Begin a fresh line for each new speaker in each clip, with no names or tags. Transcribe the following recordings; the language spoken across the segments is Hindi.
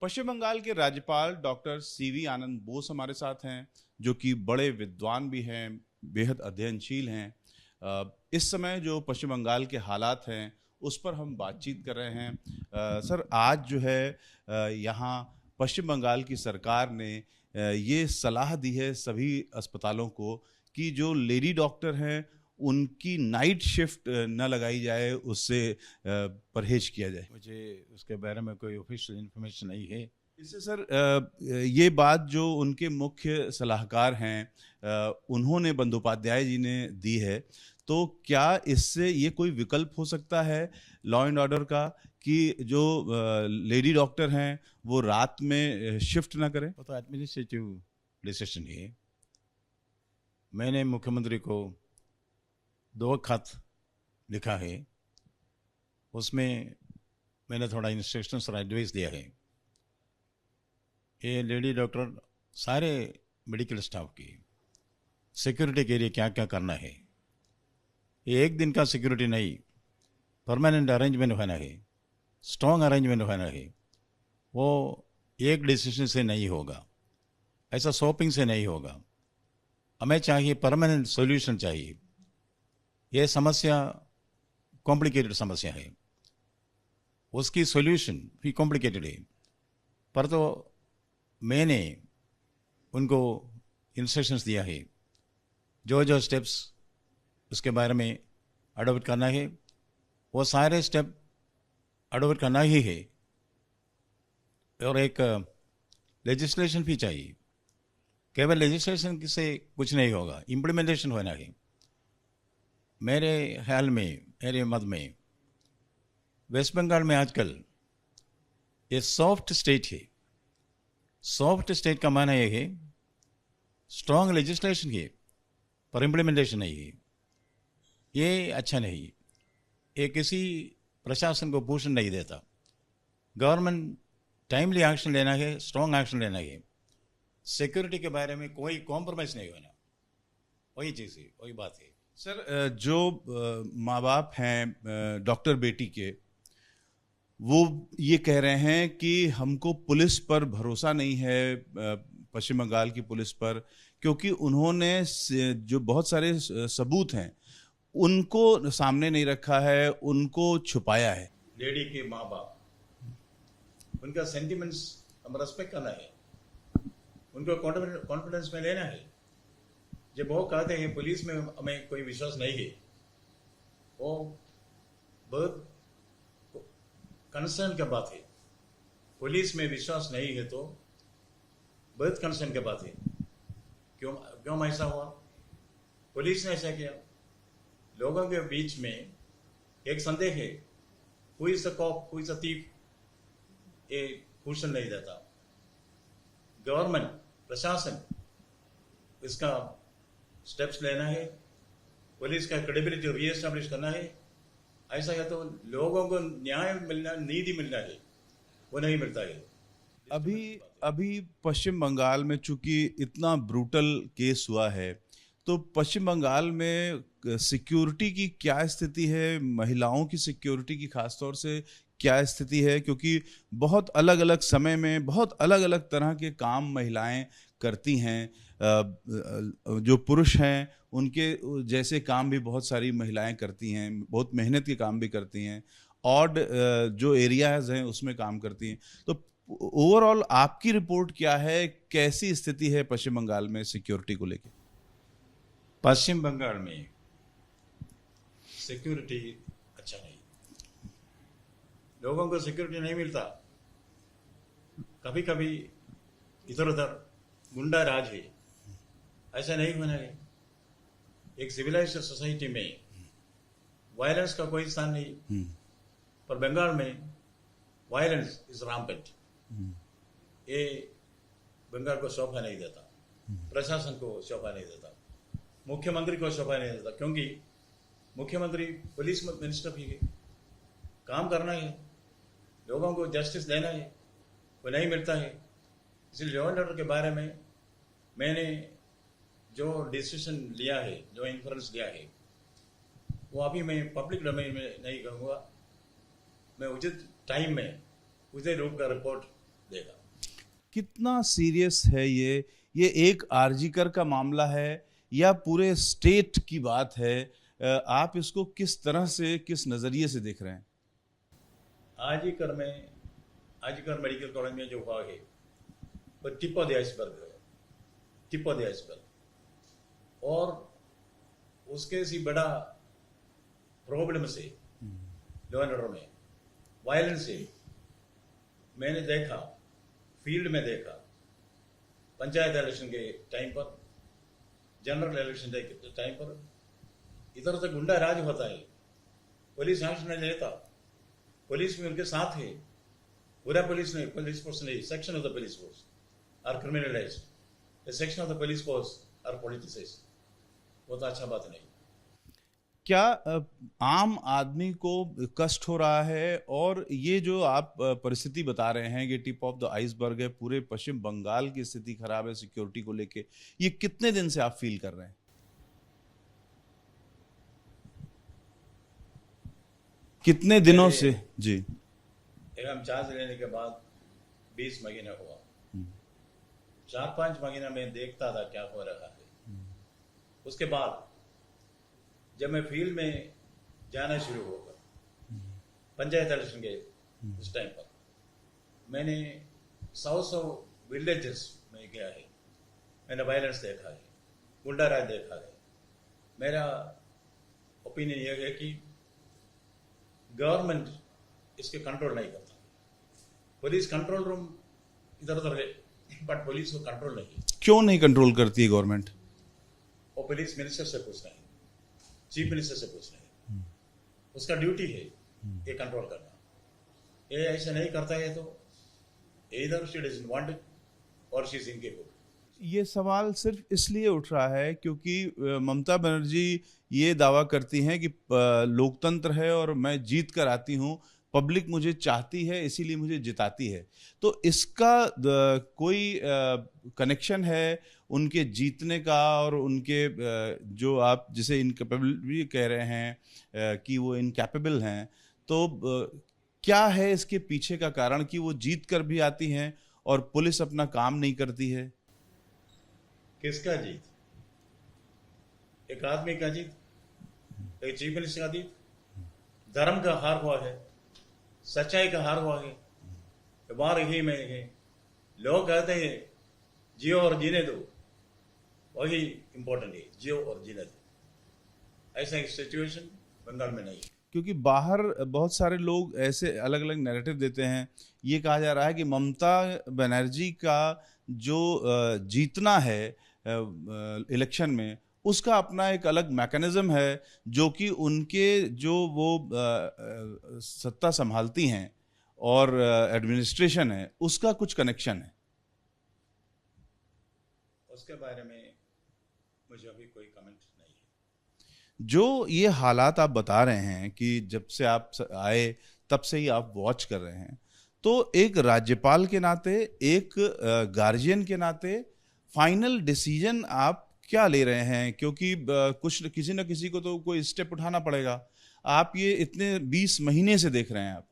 पश्चिम बंगाल के राज्यपाल डॉक्टर सीवी आनंद बोस हमारे साथ हैं, जो कि बड़े विद्वान भी हैं, बेहद अध्ययनशील हैं। इस समय जो पश्चिम बंगाल के हालात हैं, उस पर हम बातचीत कर रहे हैं। सर, आज जो है यहाँ पश्चिम बंगाल की सरकार ने ये सलाह दी है सभी अस्पतालों को कि जो लेडी डॉक्टर हैं, उनकी नाइट शिफ्ट न लगाई जाए, उससे परहेज किया जाए।
मुझे उसके बारे में कोई ऑफिशियल इन्फॉर्मेशन नहीं है।
इससे सर ये बात जो उनके मुख्य सलाहकार हैं उन्होंने बंदोपाध्याय जी ने दी है, तो क्या इससे ये कोई विकल्प हो सकता है लॉ एंड ऑर्डर का कि जो लेडी डॉक्टर हैं वो रात में शिफ्ट ना करें?
वो तो एडमिनिस्ट्रेटिव डिसीजन है। मैंने मुख्यमंत्री को 2 खत लिखा है, उसमें मैंने थोड़ा इंस्ट्रक्शंस और एडवाइस दिया है। ये लेडी डॉक्टर सारे मेडिकल स्टाफ की सिक्योरिटी के लिए क्या क्या करना है, ये एक दिन का सिक्योरिटी नहीं, परमानेंट अरेंजमेंट होना है, स्ट्रॉन्ग अरेंजमेंट होना है। वो एक डिसीजन से नहीं होगा, ऐसा शॉपिंग से नहीं होगा। हमें चाहिए परमानेंट सॉल्यूशन चाहिए। ये समस्या कॉम्प्लिकेटेड समस्या है, उसकी सॉल्यूशन भी कॉम्प्लिकेटेड है। पर तो मैंने उनको इंस्ट्रक्शंस दिया है, जो जो स्टेप्स उसके बारे में अडॉप्ट करना है, वो सारे स्टेप अडॉप्ट करना ही है। और एक लेजिस्लेशन भी चाहिए। केवल लेजिस्लेशन से कुछ नहीं होगा, इम्प्लीमेंटेशन होना है। मेरे ख्याल में, मेरे मत में, वेस्ट बंगाल में आजकल ये सॉफ्ट स्टेट है। सॉफ्ट स्टेट का माना यह है स्ट्रॉन्ग लेजिस्लेशन है पर इम्प्लीमेंटेशन नहीं है। ये अच्छा नहीं, ये किसी प्रशासन को पोषण नहीं देता। गवर्नमेंट टाइमली एक्शन लेना है, स्ट्रॉन्ग एक्शन लेना है। सिक्योरिटी के बारे में कोई कॉम्प्रोमाइज़ नहीं होना, वही चीज़ है, वही बात है।
सर, जो माँ बाप हैं डॉक्टर बेटी के, वो ये कह रहे हैं कि हमको पुलिस पर भरोसा नहीं है, पश्चिम बंगाल की पुलिस पर, क्योंकि उन्होंने जो बहुत सारे सबूत हैं उनको सामने नहीं रखा है, उनको छुपाया है।
लेडी के माँ बाप, उनका सेंटिमेंट्स हम रेस्पेक्ट करना है, उनको कॉन्फिडेंस में लेना है। जब वो कहते हैं पुलिस में हमें कोई विश्वास नहीं है, वो बहुत कंसर्न की बात है। पुलिस में विश्वास नहीं है तो बहुत कंसर्न की बात है। क्यों क्यों ऐसा हुआ? पुलिस ने ऐसा किया। लोगों के बीच में एक संदेह है, who is the cop, who is the thief, ये क्वेश्चन नहीं देता। गवर्नमेंट, प्रशासन, इसका स्टेप्स लेना है, पुलिस का क्रेडिबिलिटी रीएस्टैब्लिश करना है। ऐसा है तो लोगों को न्याय मिलना, नीति मिलना है, वो नहीं मिलता है।
अभी पश्चिम बंगाल में चूंकि इतना ब्रूटल केस हुआ है, तो पश्चिम बंगाल में सिक्योरिटी की क्या स्थिति है, महिलाओं की सिक्योरिटी की खासतौर से क्या स्थिति है? क्योंकि बहुत अलग अलग समय में बहुत अलग अलग तरह के काम महिलाएं करती हैं। जो पुरुष हैं उनके जैसे काम भी बहुत सारी महिलाएं करती हैं, बहुत मेहनत के काम भी करती हैं, ऑड जो एरियाज हैं उसमें काम करती हैं। तो ओवरऑल आपकी रिपोर्ट क्या है, कैसी स्थिति है पश्चिम बंगाल में सिक्योरिटी को लेकर?
पश्चिम बंगाल में सिक्योरिटी अच्छा नहीं, लोगों को सिक्योरिटी नहीं मिलता। कभी कभी इधर उधर गुंडा राज है, ऐसा नहीं होना है। एक सिविलाइज्ड सोसाइटी में वायलेंस का कोई स्थान नहीं, पर बंगाल में वायलेंस इज रैम्पेंट। ये बंगाल को शोभा नहीं देता, प्रशासन को शोभा नहीं देता, मुख्यमंत्री को शोभा नहीं देता। क्योंकि मुख्यमंत्री पुलिस मिनिस्टर भी है, काम करना है, लोगों को जस्टिस देना है, वो नहीं मिलता है। इसलिए लॉ एंड ऑर्डर के बारे में मैंने जो डिसीजन लिया है, जो इन्फ्लुएंस लिया है, वो अभी मैं पब्लिक डोमेन में नहीं कहूँगा। मैं उचित टाइम में उचित रूप का रिपोर्ट देगा।
कितना सीरियस है ये एक आरजीकर का मामला है या पूरे स्टेट की बात है? आप इसको किस तरह से, किस नजरिए से देख रहे हैं?
आजीकर मेडिकल कॉलेज में जो हुआ है वो टिप ऑफ द आइसबर्ग है, टिप ऑफ द आइसबर्ग। और उसके से बड़ा प्रॉब्लम से लॉ एंड ऑर्डर में वायलेंस से मैंने देखा, फील्ड में देखा, पंचायत इलेक्शन के टाइम पर, जनरल इलेक्शन के टाइम पर इधर उधर गुंडा राज होता है, पुलिस एक्शन नहीं लेता, पुलिस भी उनके साथ है, पूरा पुलिस नहीं, पुलिस फोर्स नहीं, section of the police force are criminalised, the section of the police force are politicised. वो तो अच्छा बात नहीं।
क्या आम आदमी को कष्ट हो रहा है? और ये जो आप परिस्थिति बता रहे हैं कि टिप ऑफ द आइसबर्ग है, पूरे पश्चिम बंगाल की स्थिति खराब है सिक्योरिटी को लेके, ये कितने दिन से आप फील कर रहे हैं? कितने दिनों से? जी।
हम चार्ज लेने के बाद 20 महीने हुआ, 4-5 महीने में देखता था क्या हो रहा है। उसके बाद जब मैं फील्ड में जाना शुरू होगा, पंचायत इलेक्शन के उस टाइम पर मैंने 100 विलेजेस में गया है, मैंने वायलेंस देखा है, गुंडा राज देखा है। मेरा ओपिनियन यह है कि गवर्नमेंट इसके कंट्रोल नहीं करता, पुलिस कंट्रोल रूम इधर उधर है बट पुलिस को कंट्रोल नहीं।
क्यों नहीं कंट्रोल करती है गवर्नमेंट?
वो पुलिस मिनिस्टर से पूछना है, चीफ मिनिस्टर से पूछना है, उसका ड्यूटी है ये कंट्रोल करना। ये ऐसा नहीं करता है तो either she doesn't want it or she is incapable।
ये सवाल सिर्फ इसलिए उठ रहा है क्योंकि ममता बनर्जी ये दावा करती हैं कि लोकतंत्र है और मैं जीत कर आती हूँ, पब्लिक मुझे चाहती है इसीलिए मुझे जिताती है। तो इसका कोई कनेक्शन है उनके जीतने का और उनके जो आप जिसे इनकैपेबल भी कह रहे हैं कि वो इनकैपेबल हैं, तो क्या है इसके पीछे का कारण कि वो जीत कर भी आती हैं और पुलिस अपना काम नहीं करती है?
किसका जीत? एक आदमी का जीत, एक चीफ मिनिस्टर का जीत, धर्म का हार हुआ है, सच्चाई का हार हुआ है, बार ही में है। लोग कहते हैं जियो और जीने दो, वही इंपॉर्टेंट है, जियो और जीने दो। ऐसा एक सिचुएशन बंगाल में नहीं।
क्योंकि बाहर बहुत सारे लोग ऐसे अलग अलग नैरेटिव देते हैं, ये कहा जा रहा है कि ममता बनर्जी का जो जीतना है इलेक्शन में, उसका अपना एक अलग मैकेनिज्म है जो कि उनके जो वो सत्ता संभालती हैं और एडमिनिस्ट्रेशन है उसका कुछ कनेक्शन है।
उसके बारे में मुझे अभी कोई कमेंट नहीं है।
जो ये हालात आप बता रहे हैं कि जब से आप आए तब से ही आप वॉच कर रहे हैं, तो एक राज्यपाल के नाते, एक गार्जियन के नाते फाइनल डिसीजन आप क्या ले रहे हैं? क्योंकि कुछ किसी न किसी को तो कोई स्टेप उठाना पड़ेगा। आप ये इतने 20 महीने से देख रहे हैं, आप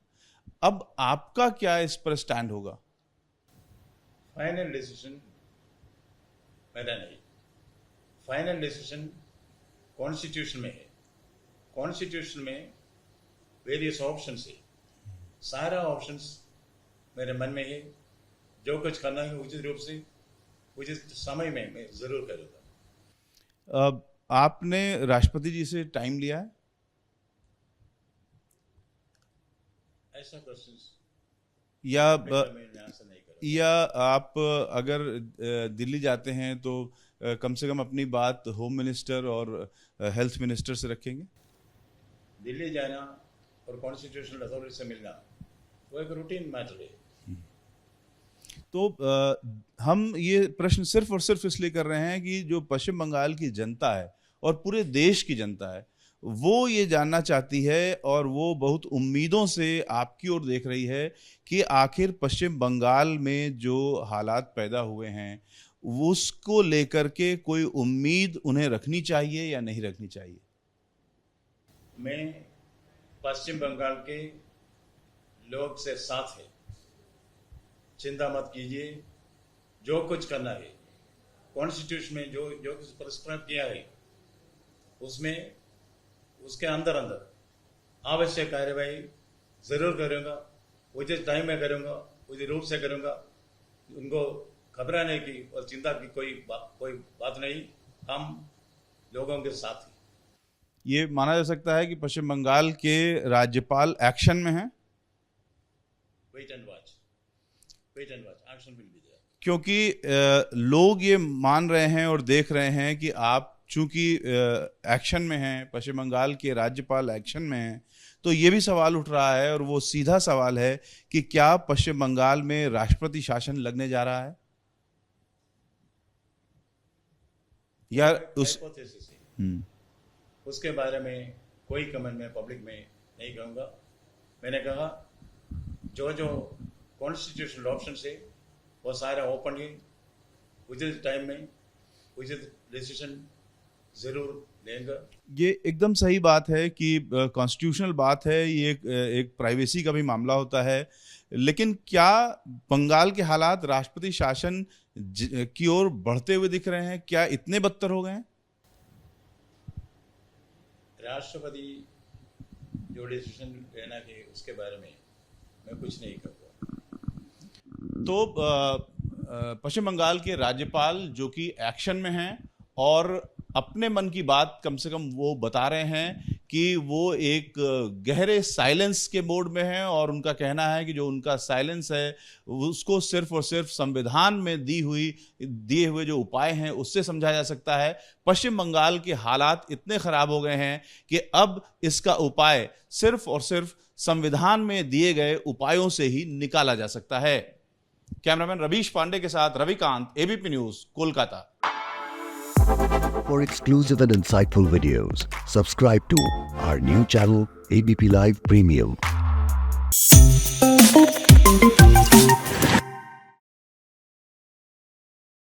अब आपका क्या इस पर स्टैंड होगा?
फाइनल डिसीजन मेरा नहीं, फाइनल डिसीजन कॉन्स्टिट्यूशन में है। कॉन्स्टिट्यूशन में वेरियस ऑप्शंस है, सारा ऑप्शंस मेरे मन में है। जो कुछ करना है उचित रूप से उचित समय में मैं जरूर करूँगा।
आपने राष्ट्रपति जी से टाइम लिया है?
ऐसा क्वेश्चंस
या आप अगर दिल्ली जाते हैं तो कम से कम अपनी बात होम मिनिस्टर और हेल्थ मिनिस्टर से रखेंगे?
दिल्ली जाना और कॉन्स्टिट्यूशनल अथॉरिटी से मिलना वो एक रूटीन मैटर है।
तो हम ये प्रश्न सिर्फ और सिर्फ इसलिए कर रहे हैं कि जो पश्चिम बंगाल की जनता है और पूरे देश की जनता है, वो ये जानना चाहती है और वो बहुत उम्मीदों से आपकी ओर देख रही है कि आखिर पश्चिम बंगाल में जो हालात पैदा हुए हैं उसको लेकर के कोई उम्मीद उन्हें रखनी चाहिए या नहीं रखनी चाहिए।
मैं पश्चिम बंगाल के लोग से साथ है, चिंता मत कीजिए, जो कुछ करना है कॉन्स्टिट्यूशन में जो जो कुछ प्रिस्क्राइब किया है उसमें उसके अंदर अंदर आवश्यक कार्यवाही जरूर करूँगा, उचित टाइम में करूँगा, उचित रूप से करूँगा। उनको घबराने की और चिंता की कोई बात नहीं, हम लोगों के साथ हैं।
ये माना जा सकता है कि पश्चिम बंगाल के राज्यपाल एक्शन में हैं,
wait and watch, action will be there.
क्योंकि लोग ये मान रहे हैं और देख रहे हैं कि आप चूंकि एक्शन में हैं, पश्चिम बंगाल के राज्यपाल एक्शन में हैं, तो ये भी सवाल उठ रहा है, और वो सीधा सवाल है कि क्या पश्चिम बंगाल में राष्ट्रपति शासन लगने जा रहा है, या उस
हाइपोथेसिस है, उसके बारे में कोई कमेंट मैं पब्लिक में नहीं कहूँगा। मैंने कहा जो जो कॉन्स्टिट्यूशनल ऑप्शन है वो सारा ओपन है, उचित टाइम में उचित डिसीजन जरूर लेंगे।
ये एकदम सही बात है कि कॉन्स्टिट्यूशनल बात है, ये एक प्राइवेसी का भी मामला होता है, लेकिन क्या बंगाल के हालात राष्ट्रपति शासन की ओर बढ़ते हुए दिख रहे हैं? क्या इतने बदतर हो गए हैं?
राष्ट्रपति जो डिसीजन लेना है उसके बारे में मैं कुछ नहीं कहूँगा।
तो पश्चिम बंगाल के राज्यपाल जो कि एक्शन में हैं और अपने मन की बात कम से कम वो बता रहे हैं कि वो एक गहरे साइलेंस के मोड में हैं, और उनका कहना है कि जो उनका साइलेंस है उसको सिर्फ और सिर्फ संविधान में दिए हुए जो उपाय हैं उससे समझा जा सकता है। पश्चिम बंगाल के हालात इतने खराब हो गए हैं कि अब इसका उपाय सिर्फ और सिर्फ संविधान में दिए गए उपायों से ही निकाला जा सकता है। कैमरामैन रवीश पांडे के साथ Ravikant, ABP news, Kolkata.
For exclusive and insightful videos, subscribe to our new channel ABP Live Premium.